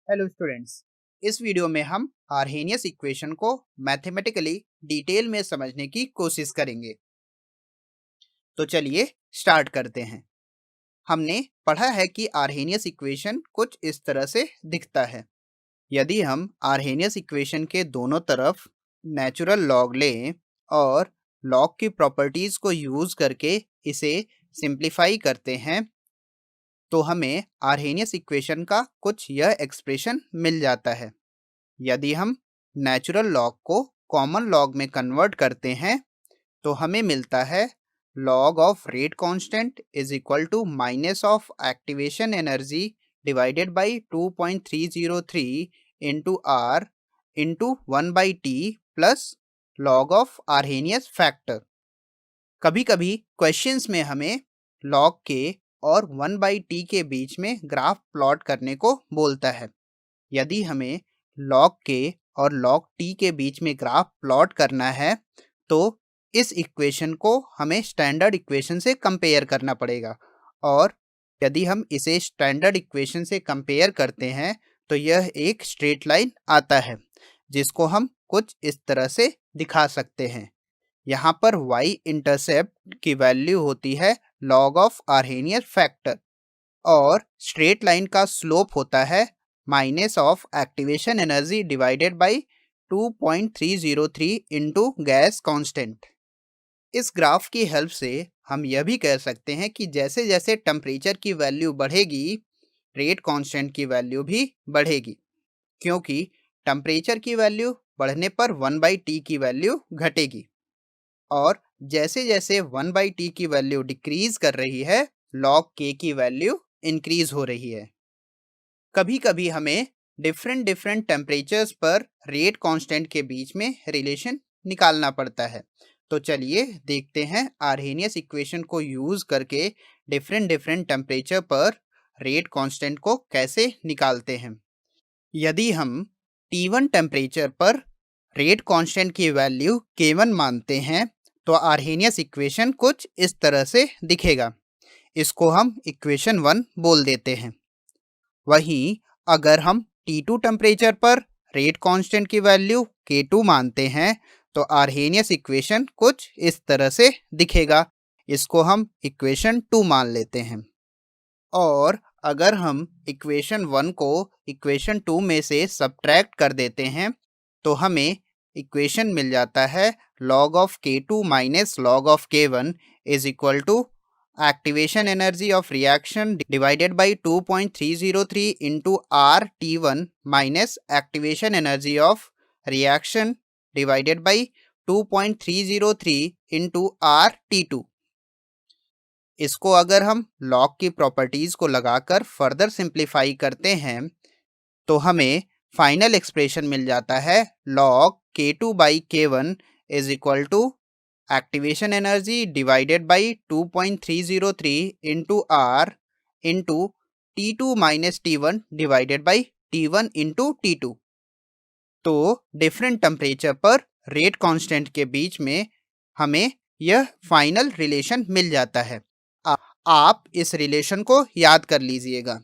Hello students. इस video में हम आर्हेनियस इक्वेशन को मैथमेटिकली डिटेल में समझने की कोशिश करेंगे। तो चलिए स्टार्ट करते हैं। हमने पढ़ा है कि आर्हेनियस इक्वेशन कुछ इस तरह से दिखता है। यदि हम आर्हेनियस इक्वेशन के दोनों तरफ नेचुरल लॉग लें और लॉग की प्रॉपर्टीज को यूज करके इसे सिंप्लीफाई करते हैं तो हमें आर्हेनियस इक्वेशन का कुछ यह एक्सप्रेशन मिल जाता है। यदि हम नेचुरल लॉग को कॉमन लॉग में कन्वर्ट करते हैं तो हमें मिलता है log of rate constant is equal to minus of activation energy divided by 2.303 into R into 1/t plus log of Arrhenius factor. कभी कभी क्वेश्चंस में हमें लॉग के और 1/t के बीच में ग्राफ प्लॉट करने को बोलता है। यदि हमें लॉग के और लॉग टी के बीच में ग्राफ प्लॉट करना है तो इस इक्वेशन को हमें स्टैंडर्ड इक्वेशन से कंपेयर करना पड़ेगा, और यदि हम इसे स्टैंडर्ड इक्वेशन से कंपेयर करते हैं तो यह एक स्ट्रेट लाइन आता है जिसको हम कुछ इस तरह से दिखा सकते हैं। यहाँ पर y इंटरसेप्ट की वैल्यू होती है लॉग ऑफ आर्हेनियस फैक्टर और स्ट्रेट लाइन का स्लोप होता है minus of activation energy divided by 2.303 into gas constant. इस ग्राफ की हेल्प से हम यह भी कह सकते हैं कि जैसे जैसे टेम्परेचर की वैल्यू बढ़ेगी रेट कांस्टेंट की वैल्यू भी बढ़ेगी, क्योंकि टेम्परेचर की वैल्यू बढ़ने पर 1/t की वैल्यू घटेगी और जैसे जैसे 1/t की वैल्यू डिक्रीज कर रही है log k की वैल्यू इंक्रीज हो रही है। कभी कभी हमें डिफरेंट टेम्परेचर्स पर रेट कांस्टेंट के बीच में रिलेशन निकालना पड़ता है। तो चलिए देखते हैं आर्हेनियस इक्वेशन को यूज करके डिफरेंट टेम्परेचर पर रेट कांस्टेंट को कैसे निकालते हैं। यदि हम T1 टेम्परेचर पर रेट कांस्टेंट की वैल्यू K1 मानते हैं तो आर्हेनियस इक्वेशन कुछ इस तरह से दिखेगा। इसको हम इक्वेशन 1 बोल देते हैं। वहीं अगर हम T2 टेम्परेचर पर रेट कांस्टेंट की वैल्यू K2 मानते हैं तो आर्हेनियस इक्वेशन कुछ इस तरह से दिखेगा। इसको हम इक्वेशन 2 मान लेते हैं। और अगर हम इक्वेशन 1 को इक्वेशन 2 में से सब्ट्रैक्ट कर देते हैं तो हमें इक्वेशन मिल जाता है log of K2 minus log of K1 is equal to activation energy of reaction divided by 2.303 into RT1 minus activation energy of reaction divided by 2.303 into RT2। इसको अगर हम लॉग की प्रॉपर्टीज को लगाकर फर्दर सिंप्लीफाई करते हैं तो हमें फाइनल एक्सप्रेशन मिल जाता है log K2 by K1 is equal to activation energy divided by 2.303 into R into T2 minus T1 divided by T1 into T2। तो डिफरेंट टेम्परेचर पर रेट कांस्टेंट के बीच में हमें यह फाइनल रिलेशन मिल जाता है। आप इस रिलेशन को याद कर लीजिएगा।